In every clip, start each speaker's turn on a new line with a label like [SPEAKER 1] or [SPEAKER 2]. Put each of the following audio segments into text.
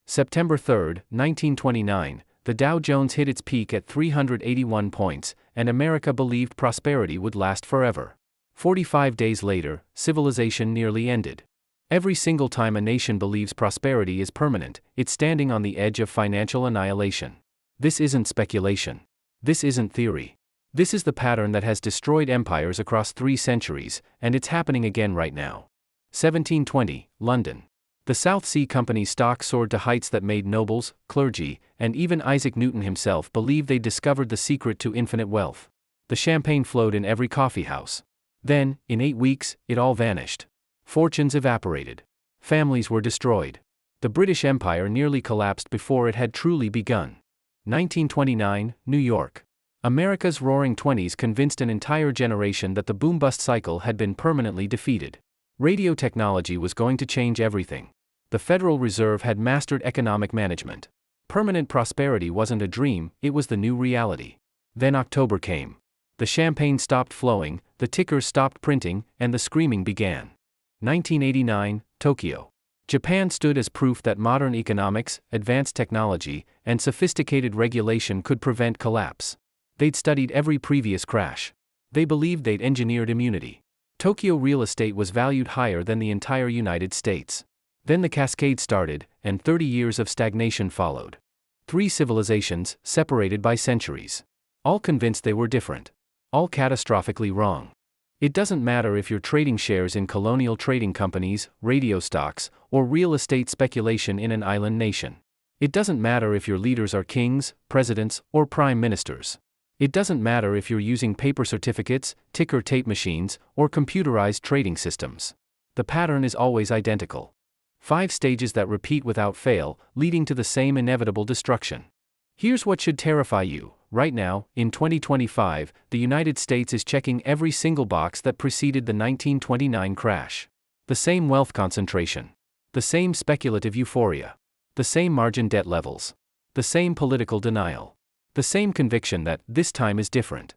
[SPEAKER 1] September 3, 1929, the Dow Jones hit its peak at 381 points, and America believed prosperity would last forever. 45 days later, civilization nearly ended. Every single time a nation believes prosperity is permanent, it's standing on the edge of financial annihilation. This isn't speculation. This isn't theory. This is the pattern that has destroyed empires across 3 centuries, and it's happening again right now. 1720, London. The South Sea Company's stock soared to heights that made nobles, clergy, and even Isaac Newton himself believe they'd discovered the secret to infinite wealth. The champagne flowed in every coffeehouse. Then, in 8 weeks, it all vanished. Fortunes evaporated. Families were destroyed. The British Empire nearly collapsed before it had truly begun. 1929, New York. America's roaring 20s convinced an entire generation that the boom-bust cycle had been permanently defeated. Radio technology was going to change everything. The Federal Reserve had mastered economic management. Permanent prosperity wasn't a dream, it was the new reality. Then October came. The champagne stopped flowing, the tickers stopped printing, and the screaming began. 1989, Tokyo. Japan stood as proof that modern economics, advanced technology, and sophisticated regulation could prevent collapse. They'd studied every previous crash. They believed they'd engineered immunity. Tokyo real estate was valued higher than the entire United States. Then the cascade started, and 30 years of stagnation followed. 3 civilizations, separated by centuries. All convinced they were different. All catastrophically wrong. It doesn't matter if you're trading shares in colonial trading companies, radio stocks, or real estate speculation in an island nation. It doesn't matter if your leaders are kings, presidents, or prime ministers. It doesn't matter if you're using paper certificates, ticker tape machines, or computerized trading systems. The pattern is always identical. 5 stages that repeat without fail, leading to the same inevitable destruction. Here's what should terrify you. Right now, in 2025, the United States is checking every single box that preceded the 1929 crash. The same wealth concentration. The same speculative euphoria. The same margin debt levels. The same political denial. The same conviction that this time is different.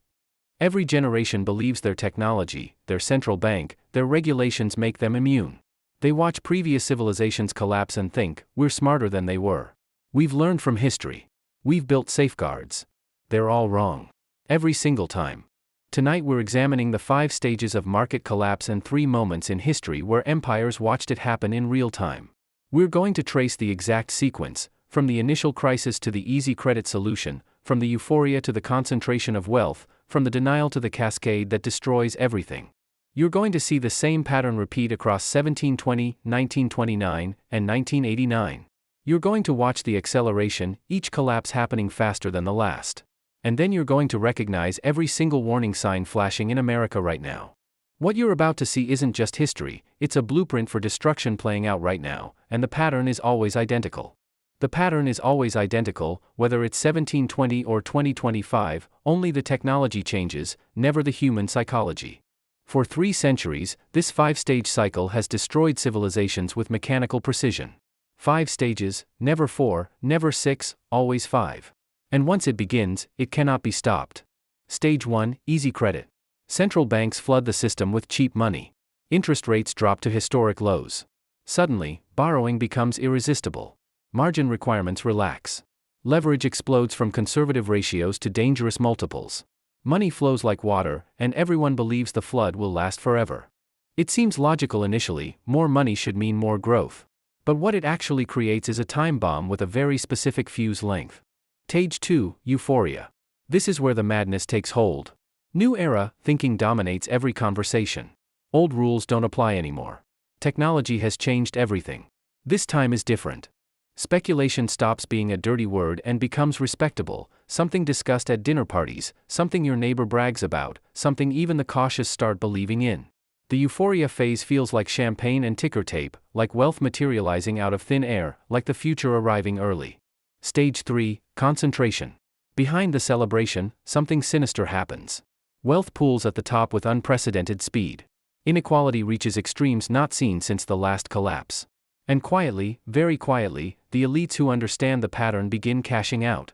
[SPEAKER 1] Every generation believes their technology, their central bank, their regulations make them immune. They watch previous civilizations collapse and think, we're smarter than they were. We've learned from history. We've built safeguards. They're all wrong. Every single time. Tonight we're examining the 5 stages of market collapse and 3 moments in history where empires watched it happen in real time. We're going to trace the exact sequence, from the initial crisis to the easy credit solution, from the euphoria to the concentration of wealth, from the denial to the cascade that destroys everything. You're going to see the same pattern repeat across 1720, 1929, and 1989. You're going to watch the acceleration, each collapse happening faster than the last. And then you're going to recognize every single warning sign flashing in America right now. What you're about to see isn't just history, it's a blueprint for destruction playing out right now, and the pattern is always identical. The pattern is always identical, whether it's 1720 or 2025, only the technology changes, never the human psychology. For 3 centuries, this 5-stage cycle has destroyed civilizations with mechanical precision. 5 stages, never 4, never 6, always 5. And once it begins, it cannot be stopped. Stage 1, easy credit. Central banks flood the system with cheap money. Interest rates drop to historic lows. Suddenly, borrowing becomes irresistible. Margin requirements relax. Leverage explodes from conservative ratios to dangerous multiples. Money flows like water, and everyone believes the flood will last forever. It seems logical initially, more money should mean more growth. But what it actually creates is a time bomb with a very specific fuse length. Stage 2, euphoria. This is where the madness takes hold. New era, thinking dominates every conversation. Old rules don't apply anymore. Technology has changed everything. This time is different. Speculation stops being a dirty word and becomes respectable, something discussed at dinner parties, something your neighbor brags about, something even the cautious start believing in. The euphoria phase feels like champagne and ticker tape, like wealth materializing out of thin air, like the future arriving early. Stage 3, concentration. Behind the celebration, something sinister happens. Wealth pools at the top with unprecedented speed. Inequality reaches extremes not seen since the last collapse. And quietly, very quietly, the elites who understand the pattern begin cashing out.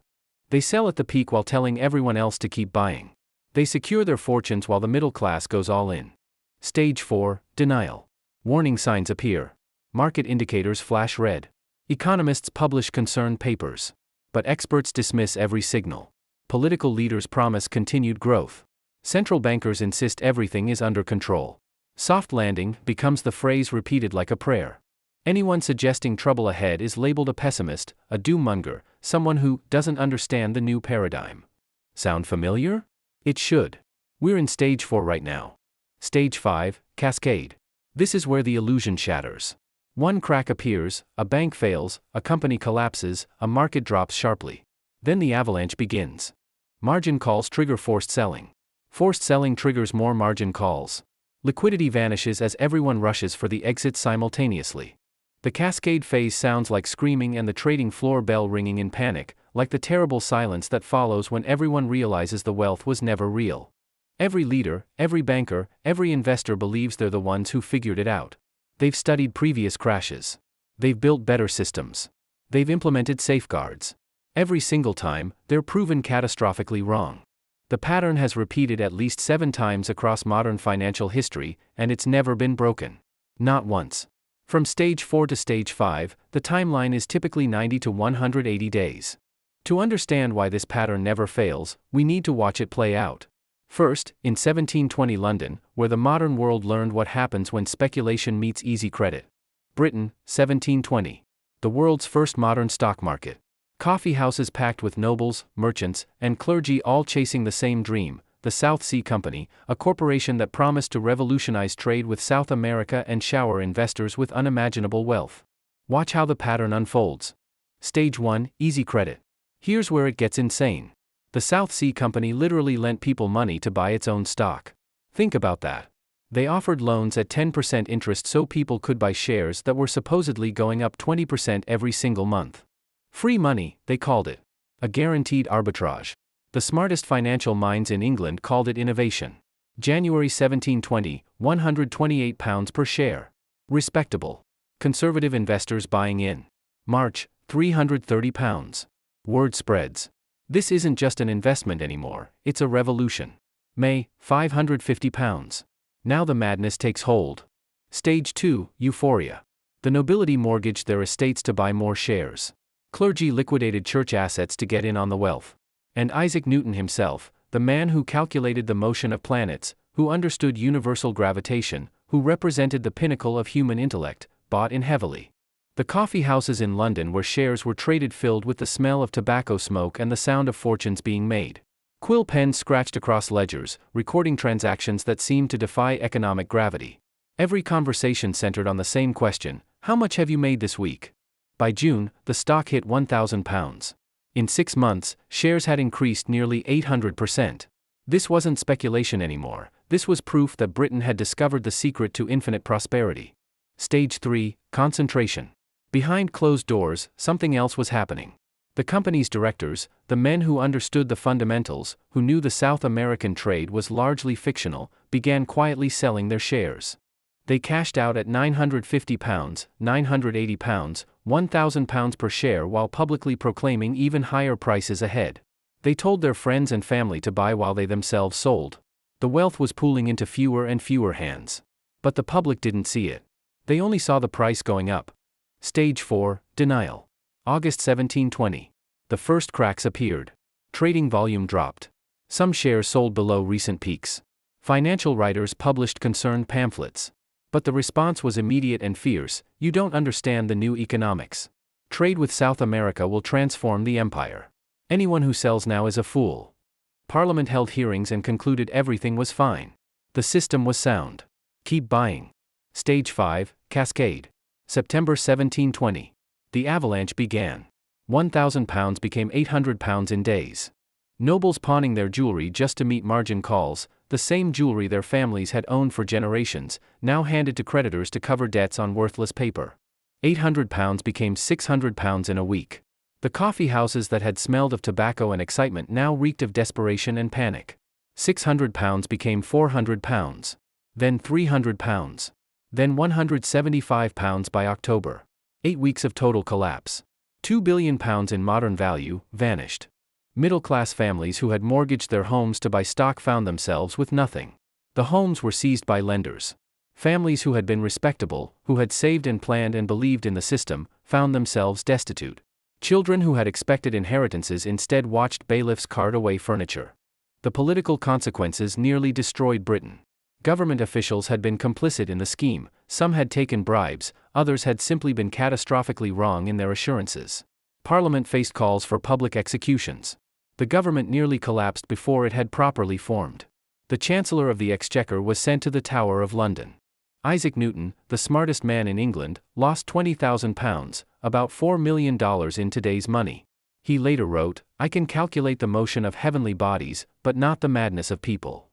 [SPEAKER 1] They sell at the peak while telling everyone else to keep buying. They secure their fortunes while the middle class goes all in. Stage 4, denial. Warning signs appear. Market indicators flash red. Economists publish concerned papers. But experts dismiss every signal. Political leaders promise continued growth. Central bankers insist everything is under control. Soft landing becomes the phrase repeated like a prayer. Anyone suggesting trouble ahead is labeled a pessimist, a doom-monger, someone who doesn't understand the new paradigm. Sound familiar? It should. We're in stage 4 right now. Stage 5, cascade. This is where the illusion shatters. One crack appears, a bank fails, a company collapses, a market drops sharply. Then the avalanche begins. Margin calls trigger forced selling. Forced selling triggers more margin calls. Liquidity vanishes as everyone rushes for the exit simultaneously. The cascade phase sounds like screaming and the trading floor bell ringing in panic, like the terrible silence that follows when everyone realizes the wealth was never real. Every leader, every banker, every investor believes they're the ones who figured it out. They've studied previous crashes. They've built better systems. They've implemented safeguards. Every single time, they're proven catastrophically wrong. The pattern has repeated at least 7 times across modern financial history, and it's never been broken. Not once. From stage 4 to stage 5, the timeline is typically 90 to 180 days. To understand why this pattern never fails, we need to watch it play out. First, in 1720 London, where the modern world learned what happens when speculation meets easy credit. Britain, 1720. The world's first modern stock market. Coffee houses packed with nobles, merchants, and clergy all chasing the same dream, the South Sea Company, a corporation that promised to revolutionize trade with South America and shower investors with unimaginable wealth. Watch how the pattern unfolds. Stage 1, easy credit. Here's where it gets insane. The South Sea Company literally lent people money to buy its own stock. Think about that. They offered loans at 10% interest so people could buy shares that were supposedly going up 20% every single month. Free money, they called it. A guaranteed arbitrage. The smartest financial minds in England called it innovation. January 1720, £128 per share. Respectable. Conservative investors buying in. March, £330. Word spreads. This isn't just an investment anymore, it's a revolution. May, £550. Now the madness takes hold. Stage 2, euphoria. The nobility mortgaged their estates to buy more shares. Clergy liquidated church assets to get in on the wealth. And Isaac Newton himself, the man who calculated the motion of planets, who understood universal gravitation, who represented the pinnacle of human intellect, bought in heavily. The coffee houses in London where shares were traded filled with the smell of tobacco smoke and the sound of fortunes being made. Quill pens scratched across ledgers, recording transactions that seemed to defy economic gravity. Every conversation centered on the same question: how much have you made this week? By June, the stock hit £1,000. In 6 months, shares had increased nearly 800%. This wasn't speculation anymore, this was proof that Britain had discovered the secret to infinite prosperity. Stage 3, concentration. Behind closed doors, something else was happening. The company's directors, the men who understood the fundamentals, who knew the South American trade was largely fictional, began quietly selling their shares. They cashed out at £950, £980, £1,000 per share while publicly proclaiming even higher prices ahead. They told their friends and family to buy while they themselves sold. The wealth was pooling into fewer and fewer hands. But the public didn't see it. They only saw the price going up. Stage 4, denial. August 1720. The first cracks appeared. Trading volume dropped. Some shares sold below recent peaks. Financial writers published concerned pamphlets. But the response was immediate and fierce: you don't understand the new economics. Trade with South America will transform the empire. Anyone who sells now is a fool. Parliament held hearings and concluded everything was fine. The system was sound. Keep buying. Stage 5, cascade. September 1720. The avalanche began. £1,000 became £800 in days. Nobles pawning their jewelry just to meet margin calls, the same jewelry their families had owned for generations, now handed to creditors to cover debts on worthless paper. £800 became £600 in a week. The coffee houses that had smelled of tobacco and excitement now reeked of desperation and panic. £600 became £400. Then £300. Then £175 by October. 8 weeks of total collapse. £2 billion in modern value vanished. Middle-class families who had mortgaged their homes to buy stock found themselves with nothing. The homes were seized by lenders. Families who had been respectable, who had saved and planned and believed in the system, found themselves destitute. Children who had expected inheritances instead watched bailiffs cart away furniture. The political consequences nearly destroyed Britain. Government officials had been complicit in the scheme, some had taken bribes, others had simply been catastrophically wrong in their assurances. Parliament faced calls for public executions. The government nearly collapsed before it had properly formed. The Chancellor of the Exchequer was sent to the Tower of London. Isaac Newton, the smartest man in England, lost £20,000, about $4 million in today's money. He later wrote, "I can calculate the motion of heavenly bodies, but not the madness of people."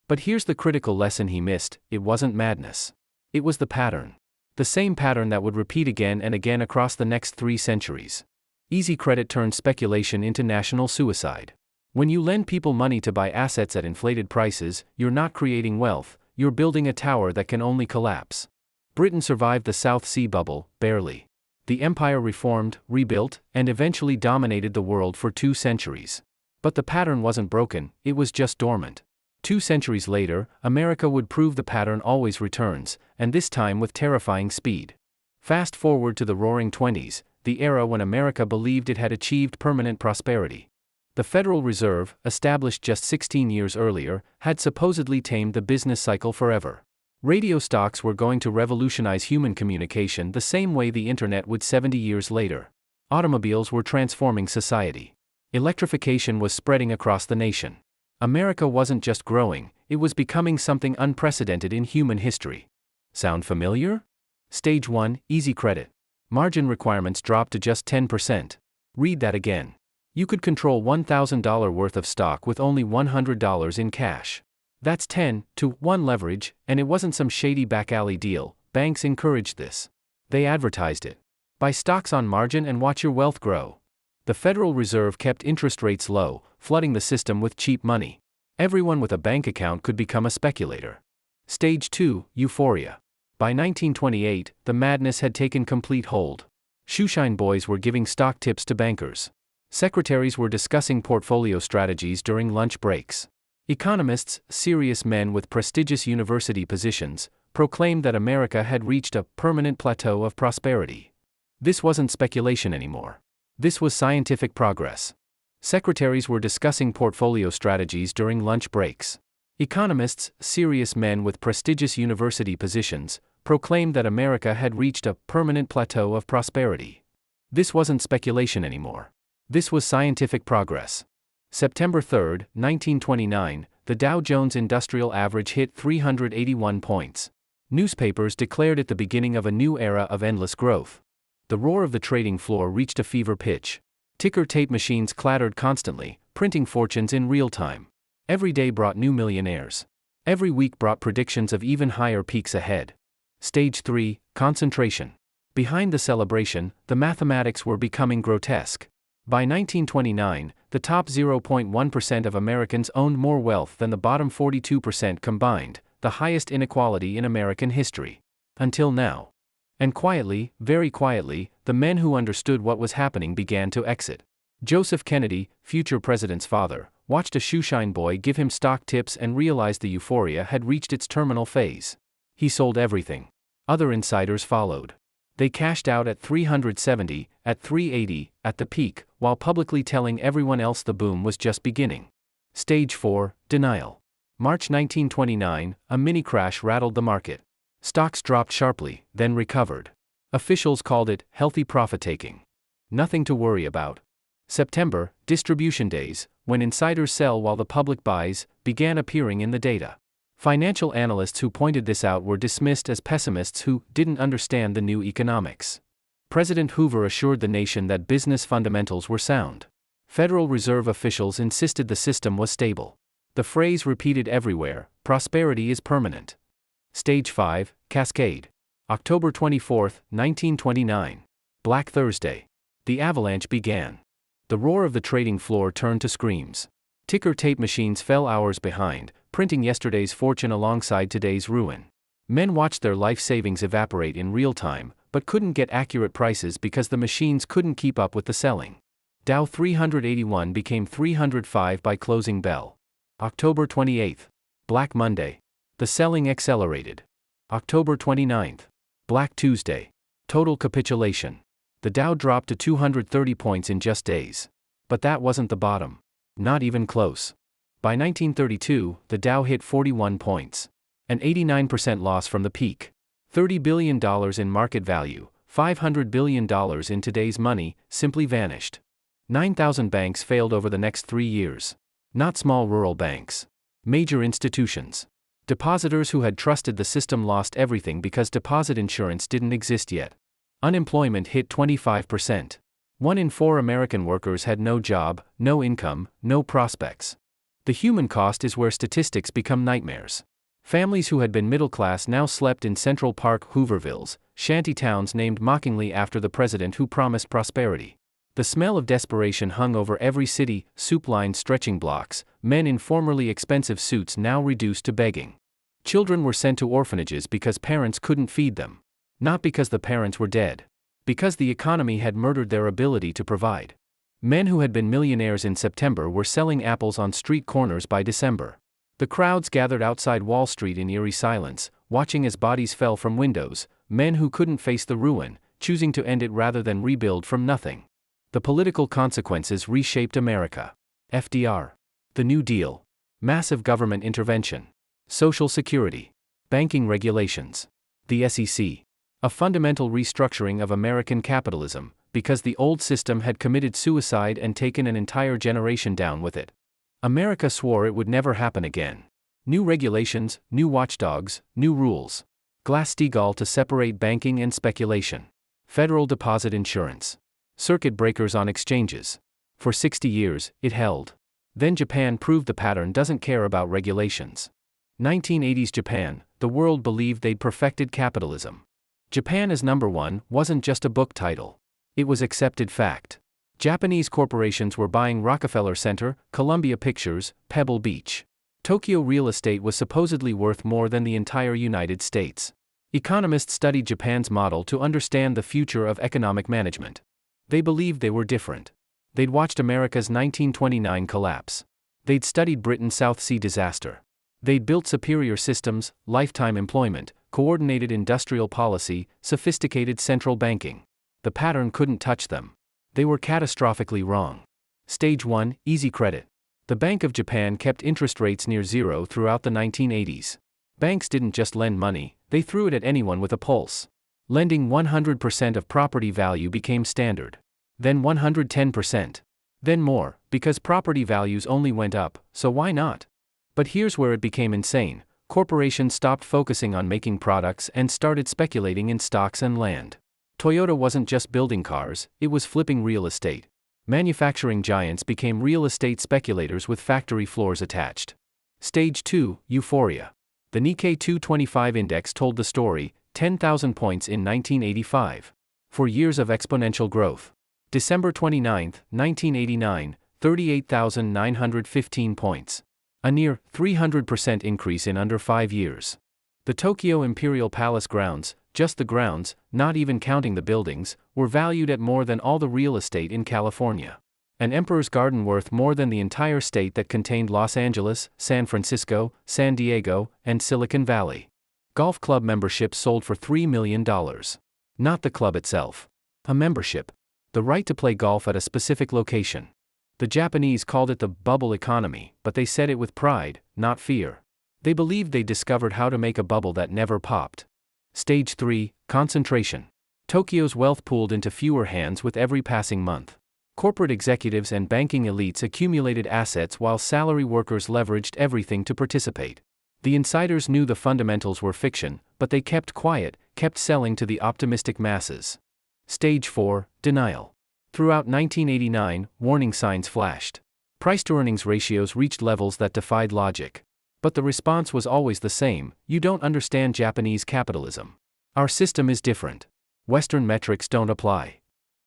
[SPEAKER 1] But here's the critical lesson he missed: it wasn't madness. It was the pattern. The same pattern that would repeat again and again across the next 3 centuries. Easy credit turned speculation into national suicide. When you lend people money to buy assets at inflated prices, you're not creating wealth, you're building a tower that can only collapse. Britain survived the South Sea bubble, barely. The empire reformed, rebuilt, and eventually dominated the world for 2 centuries. But the pattern wasn't broken, it was just dormant. 2 centuries later, America would prove the pattern always returns, and this time with terrifying speed. Fast forward to the Roaring '20s, the era when America believed it had achieved permanent prosperity. The Federal Reserve, established just 16 years earlier, had supposedly tamed the business cycle forever. Radio stocks were going to revolutionize human communication the same way the internet would 70 years later. Automobiles were transforming society. Electrification was spreading across the nation. America wasn't just growing, it was becoming something unprecedented in human history. Sound familiar? Stage 1, easy credit. Margin requirements dropped to just 10%. Read that again. You could control $1,000 worth of stock with only $100 in cash. That's 10-to-1 leverage, and it wasn't some shady back alley deal. Banks encouraged this. They advertised it. Buy stocks on margin and watch your wealth grow. The Federal Reserve kept interest rates low, flooding the system with cheap money. Everyone with a bank account could become a speculator. Stage 2, euphoria. By 1928, the madness had taken complete hold. Shoeshine boys were giving stock tips to bankers. Secretaries were discussing portfolio strategies during lunch breaks. Economists, serious men with prestigious university positions, proclaimed that America had reached a permanent plateau of prosperity. This wasn't speculation anymore. This was scientific progress. Secretaries were discussing portfolio strategies during lunch breaks. Economists, serious men with prestigious university positions, proclaimed that America had reached a permanent plateau of prosperity. This wasn't speculation anymore. This was scientific progress. September 3, 1929, the Dow Jones Industrial Average hit 381 points. Newspapers declared it the beginning of a new era of endless growth. The roar of the trading floor reached a fever pitch. Ticker tape machines clattered constantly, printing fortunes in real time. Every day brought new millionaires. Every week brought predictions of even higher peaks ahead. Stage 3, concentration. Behind the celebration, the mathematics were becoming grotesque. By 1929, the top 0.1% of Americans owned more wealth than the bottom 42% combined, the highest inequality in American history. Until now. And quietly, very quietly, the men who understood what was happening began to exit. Joseph Kennedy, future president's father, watched a shoeshine boy give him stock tips and realized the euphoria had reached its terminal phase. He sold everything. Other insiders followed. They cashed out at 370, at 380, at the peak, while publicly telling everyone else the boom was just beginning. Stage 4, denial. March 1929, a mini crash rattled the market. Stocks dropped sharply, then recovered. Officials called it healthy profit-taking. Nothing to worry about. September, distribution days, when insiders sell while the public buys, began appearing in the data. Financial analysts who pointed this out were dismissed as pessimists who didn't understand the new economics. President Hoover assured the nation that business fundamentals were sound. Federal Reserve officials insisted the system was stable. The phrase repeated everywhere: prosperity is permanent. Stage 5, cascade. October 24, 1929. Black Thursday. The avalanche began. The roar of the trading floor turned to screams. Ticker tape machines fell hours behind, printing yesterday's fortune alongside today's ruin. Men watched their life savings evaporate in real time, but couldn't get accurate prices because the machines couldn't keep up with the selling. Dow 381 became 305 by closing bell. October 28. Black Monday. The selling accelerated. October 29. Black Tuesday. Total capitulation. The Dow dropped to 230 points in just days. But that wasn't the bottom. Not even close. By 1932, the Dow hit 41 points. An 89% loss from the peak. $30 billion in market value, $500 billion in today's money, simply vanished. 9,000 banks failed over the next 3 years. Not small rural banks. Major institutions. Depositors who had trusted the system lost everything because deposit insurance didn't exist yet. Unemployment hit 25%. 1 in 4 American workers had no job, no income, no prospects. The human cost is where statistics become nightmares. Families who had been middle class now slept in Central Park Hoovervilles, shanty towns named mockingly after the president who promised prosperity. The smell of desperation hung over every city, soup-lined stretching blocks, men in formerly expensive suits now reduced to begging. Children were sent to orphanages because parents couldn't feed them. Not because the parents were dead. Because the economy had murdered their ability to provide. Men who had been millionaires in September were selling apples on street corners by December. The crowds gathered outside Wall Street in eerie silence, watching as bodies fell from windows, men who couldn't face the ruin, choosing to end it rather than rebuild from nothing. The political consequences reshaped America. FDR. The New Deal. Massive government intervention. Social Security. Banking regulations. The SEC. A fundamental restructuring of American capitalism, because the old system had committed suicide and taken an entire generation down with it. America swore it would never happen again. New regulations, new watchdogs, new rules. Glass-Steagall to separate banking and speculation. Federal deposit insurance. Circuit breakers on exchanges. For 60 years, it held. Then Japan proved the pattern doesn't care about regulations. 1980s Japan, the world believed they'd perfected capitalism. Japan as number one wasn't just a book title. It was accepted fact. Japanese corporations were buying Rockefeller Center, Columbia Pictures, Pebble Beach. Tokyo real estate was supposedly worth more than the entire United States. Economists studied Japan's model to understand the future of economic management. They believed they were different. They'd watched America's 1929 collapse. They'd studied Britain's South Sea disaster. They'd built superior systems, lifetime employment, coordinated industrial policy, sophisticated central banking. The pattern couldn't touch them. They were catastrophically wrong. Stage 1, easy credit. The Bank of Japan kept interest rates near zero throughout the 1980s. Banks didn't just lend money, they threw it at anyone with a pulse. Lending 100% of property value became standard. Then 110%. Then more, because property values only went up, so why not? But here's where it became insane. Corporations stopped focusing on making products and started speculating in stocks and land. Toyota wasn't just building cars, it was flipping real estate. Manufacturing giants became real estate speculators with factory floors attached. Stage 2, euphoria. The Nikkei 225 index told the story, 10,000 points in 1985. 4 years of exponential growth. December 29, 1989, 38,915 points. A near 300% increase in under 5 years. The Tokyo Imperial Palace grounds, just the grounds, not even counting the buildings, were valued at more than all the real estate in California. An Emperor's Garden worth more than the entire state that contained Los Angeles, San Francisco, San Diego, and Silicon Valley. Golf club memberships sold for $3 million. Not the club itself. A membership. The right to play golf at a specific location. The Japanese called it the bubble economy, but they said it with pride, not fear. They believed they discovered how to make a bubble that never popped. Stage 3, concentration. Tokyo's wealth pooled into fewer hands with every passing month. Corporate executives and banking elites accumulated assets while salary workers leveraged everything to participate. The insiders knew the fundamentals were fiction, but they kept quiet, kept selling to the optimistic masses. Stage 4, denial. Throughout 1989, warning signs flashed. Price-to-earnings ratios reached levels that defied logic. But the response was always the same: you don't understand Japanese capitalism. Our system is different. Western metrics don't apply.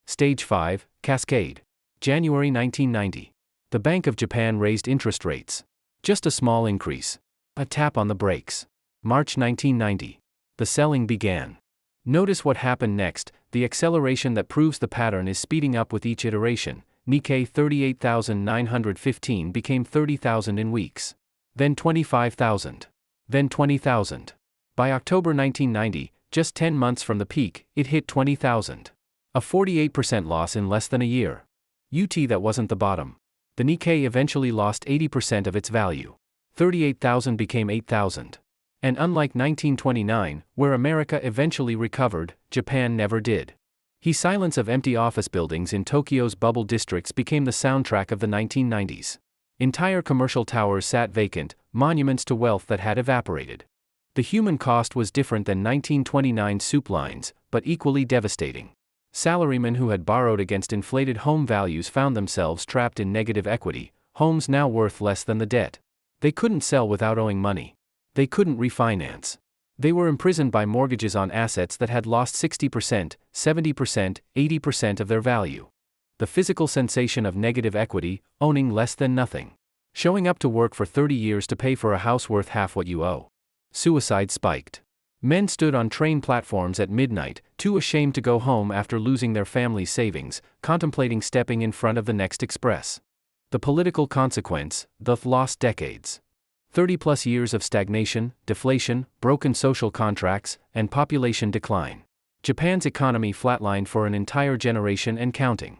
[SPEAKER 1] Stage 5, cascade. January 1990. The Bank of Japan raised interest rates. Just a small increase. A tap on the brakes. March 1990. The selling began. Notice what happened next. The acceleration that proves the pattern is speeding up with each iteration. Nikkei 38,915 became 30,000 in weeks. Then 25,000. Then 20,000. By October 1990, just 10 months from the peak, it hit 20,000. A 48% loss in less than a year. That wasn't the bottom. The Nikkei eventually lost 80% of its value. 38,000 became 8,000. And unlike 1929, where America eventually recovered, Japan never did. The silence of empty office buildings in Tokyo's bubble districts became the soundtrack of the 1990s. Entire commercial towers sat vacant, monuments to wealth that had evaporated. The human cost was different than 1929 soup lines, but equally devastating. Salarymen who had borrowed against inflated home values found themselves trapped in negative equity, homes now worth less than the debt. They couldn't sell without owing money. They couldn't refinance. They were imprisoned by mortgages on assets that had lost 60%, 70%, 80% of their value. The physical sensation of negative equity, owning less than nothing. Showing up to work for 30 years to pay for a house worth half what you owe. Suicide spiked. Men stood on train platforms at midnight, too ashamed to go home after losing their family's savings, contemplating stepping in front of the next express. The political consequence, the lost decades. 30-plus years of stagnation, deflation, broken social contracts, and population decline. Japan's economy flatlined for an entire generation and counting.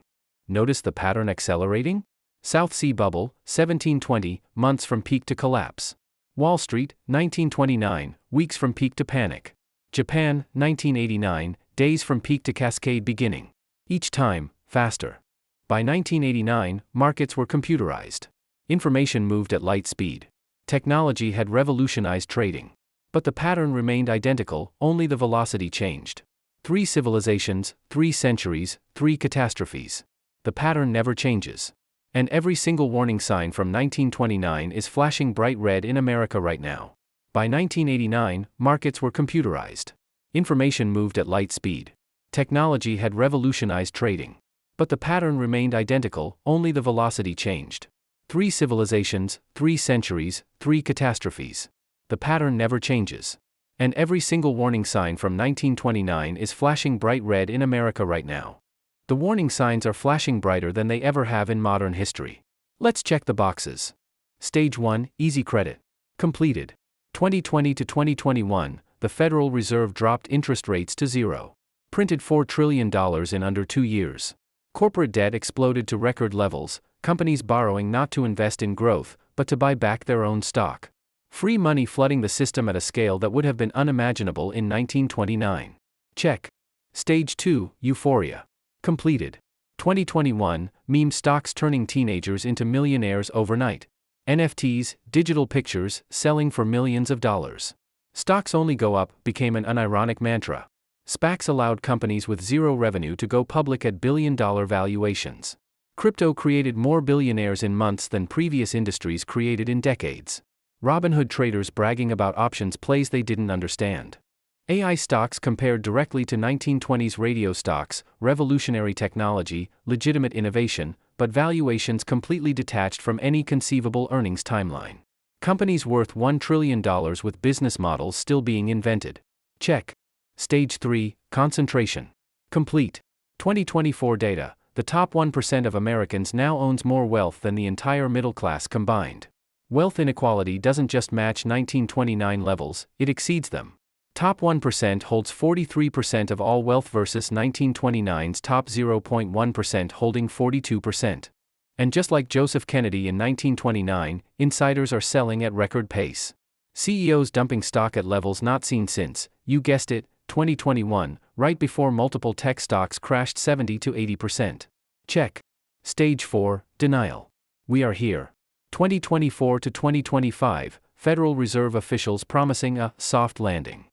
[SPEAKER 1] Notice the pattern accelerating? South Sea Bubble, 1720, months from peak to collapse. Wall Street, 1929, weeks from peak to panic. Japan, 1989, days from peak to cascade beginning. Each time, faster. By 1989, markets were computerized. Information moved at light speed. Technology had revolutionized trading. But the pattern remained identical, only the velocity changed. 3 civilizations, 3 centuries, 3 catastrophes. The pattern never changes. And every single warning sign from 1929 is flashing bright red in America right now. By 1989, markets were computerized. Information moved at light speed. Technology had revolutionized trading. But the pattern remained identical, only the velocity changed. 3 civilizations, 3 centuries, 3 catastrophes. The pattern never changes. And every single warning sign from 1929 is flashing bright red in America right now. The warning signs are flashing brighter than they ever have in modern history. Let's check the boxes. Stage 1, Easy Credit. Completed. 2020 to 2021, the Federal Reserve dropped interest rates to zero. Printed $4 trillion in under 2 years. Corporate debt exploded to record levels, companies borrowing not to invest in growth, but to buy back their own stock. Free money flooding the system at a scale that would have been unimaginable in 1929. Check. Stage 2, Euphoria. Completed. 2021, meme stocks turning teenagers into millionaires overnight. NFTs, digital pictures, selling for millions of dollars. Stocks only go up became an unironic mantra. SPACs allowed companies with zero revenue to go public at billion-dollar valuations. Crypto created more billionaires in months than previous industries created in decades. Robinhood traders bragging about options plays they didn't understand. AI stocks compared directly to 1920s radio stocks, revolutionary technology, legitimate innovation, but valuations completely detached from any conceivable earnings timeline. Companies worth $1 trillion with business models still being invented. Check. Stage 3, Concentration. Complete. 2024 data, the top 1% of Americans now owns more wealth than the entire middle class combined. Wealth inequality doesn't just match 1929 levels, it exceeds them. Top 1% holds 43% of all wealth versus 1929's top 0.1% holding 42%. And just like Joseph Kennedy in 1929, insiders are selling at record pace. CEOs dumping stock at levels not seen since, you guessed it, 2021, right before multiple tech stocks crashed 70 to 80%. Check. Stage 4, Denial. We are here. 2024 to 2025, Federal Reserve officials promising a soft landing.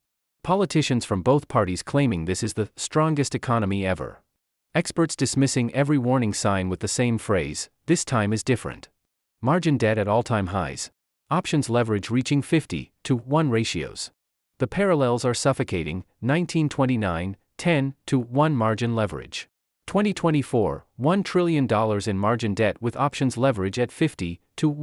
[SPEAKER 1] Politicians from both parties claiming this is the strongest economy ever. Experts dismissing every warning sign with the same phrase, this time is different. Margin debt at all-time highs. Options leverage reaching 50 to 1 ratios. The parallels are suffocating, 1929, 10 to 1 margin leverage. 2024, $1 trillion in margin debt with options leverage at 50 to 1.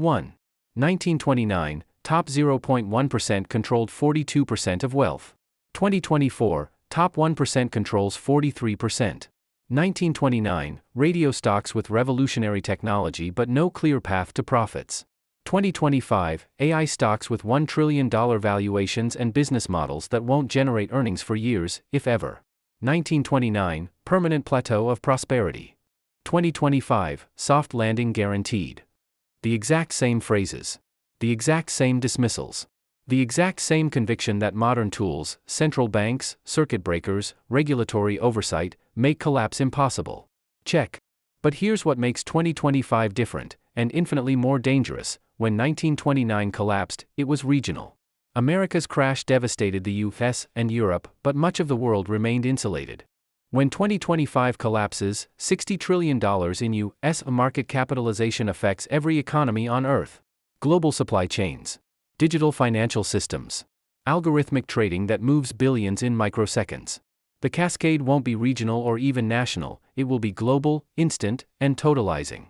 [SPEAKER 1] 1929, top 0.1% controlled 42% of wealth. 2024, top 1% controls 43%. 1929, radio stocks with revolutionary technology but no clear path to profits. 2025, AI stocks with $1 trillion valuations and business models that won't generate earnings for years, if ever. 1929, permanent plateau of prosperity. 2025, soft landing guaranteed. The exact same phrases. The exact same dismissals. The exact same conviction that modern tools, central banks, circuit breakers, regulatory oversight, make collapse impossible. Check. But here's what makes 2025 different, and infinitely more dangerous. When 1929 collapsed, it was regional. America's crash devastated the US and Europe, but much of the world remained insulated. When 2025 collapses, $60 trillion in U.S. market capitalization affects every economy on Earth. Global supply chains. Digital financial systems. Algorithmic trading that moves billions in microseconds. The cascade won't be regional or even national, it will be global, instant, and totalizing.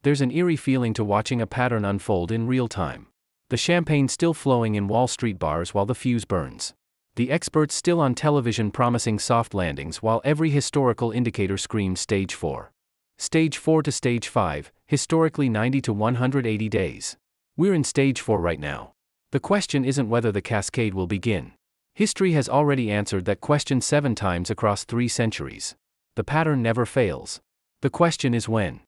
[SPEAKER 1] There's an eerie feeling to watching a pattern unfold in real time. The champagne still flowing in Wall Street bars while the fuse burns. The experts still on television promising soft landings while every historical indicator screams stage 4. Stage 4 to stage 5, historically 90 to 180 days. We're in stage 4 right now. The question isn't whether the cascade will begin. History has already answered that question 7 times across 3 centuries. The pattern never fails. The question is when.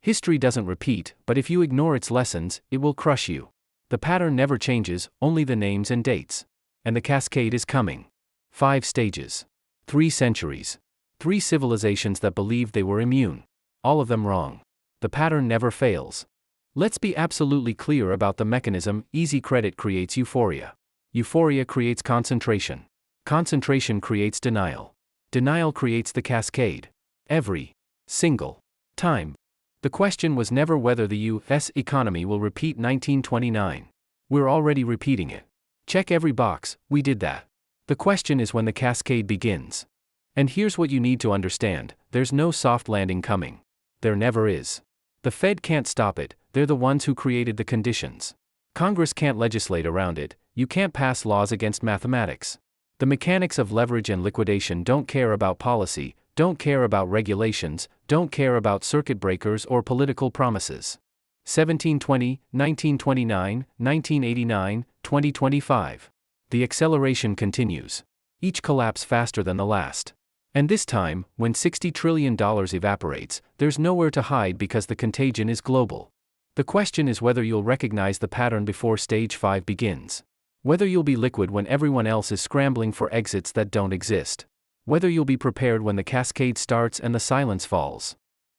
[SPEAKER 1] History doesn't repeat, but if you ignore its lessons, it will crush you. The pattern never changes, only the names and dates. And the cascade is coming. 5 stages. 3 centuries. 3 civilizations that believed they were immune. All of them wrong. The pattern never fails. Let's be absolutely clear about the mechanism. Easy credit creates euphoria. Euphoria creates concentration. Concentration creates denial. Denial creates the cascade. Every single time. The question was never whether the U.S. economy will repeat 1929. We're already repeating it. Check every box, we did that. The question is when the cascade begins. And here's what you need to understand, there's no soft landing coming. There never is. The Fed can't stop it, they're the ones who created the conditions. Congress can't legislate around it, you can't pass laws against mathematics. The mechanics of leverage and liquidation don't care about policy, don't care about regulations, don't care about circuit breakers or political promises. 1720, 1929, 1989, 2025. The acceleration continues. Each collapse faster than the last. And this time, when $60 trillion evaporates, there's nowhere to hide because the contagion is global. The question is whether you'll recognize the pattern before stage 5 begins. Whether you'll be liquid when everyone else is scrambling for exits that don't exist. Whether you'll be prepared when the cascade starts and the silence falls.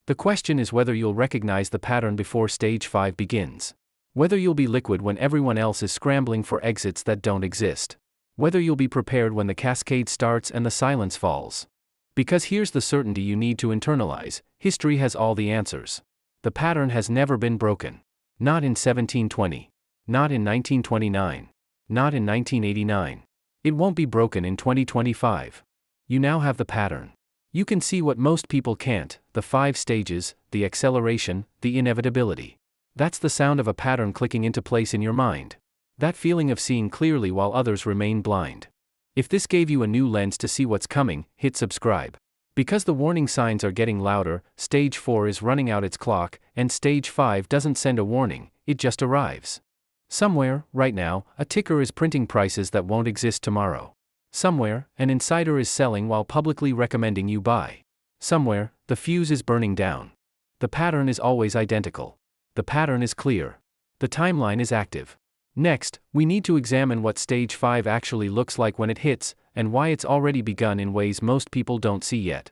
[SPEAKER 1] The question is whether you'll recognize the pattern before stage 5 begins. Whether you'll be liquid when everyone else is scrambling for exits that don't exist. Whether you'll be prepared when the cascade starts and the silence falls. Because here's the certainty you need to internalize, history has all the answers. The pattern has never been broken. Not in 1720. Not in 1929. Not in 1989. It won't be broken in 2025. You now have the pattern. You can see what most people can't, the 5 stages, the acceleration, the inevitability. That's the sound of a pattern clicking into place in your mind. That feeling of seeing clearly while others remain blind. If this gave you a new lens to see what's coming, hit subscribe. Because the warning signs are getting louder, stage 4 is running out its clock, and stage 5 doesn't send a warning, it just arrives. Somewhere, right now, a ticker is printing prices that won't exist tomorrow. Somewhere, an insider is selling while publicly recommending you buy. Somewhere, the fuse is burning down. The pattern is always identical. The pattern is clear. The timeline is active. Next, we need to examine what stage 5 actually looks like when it hits, and why it's already begun in ways most people don't see yet.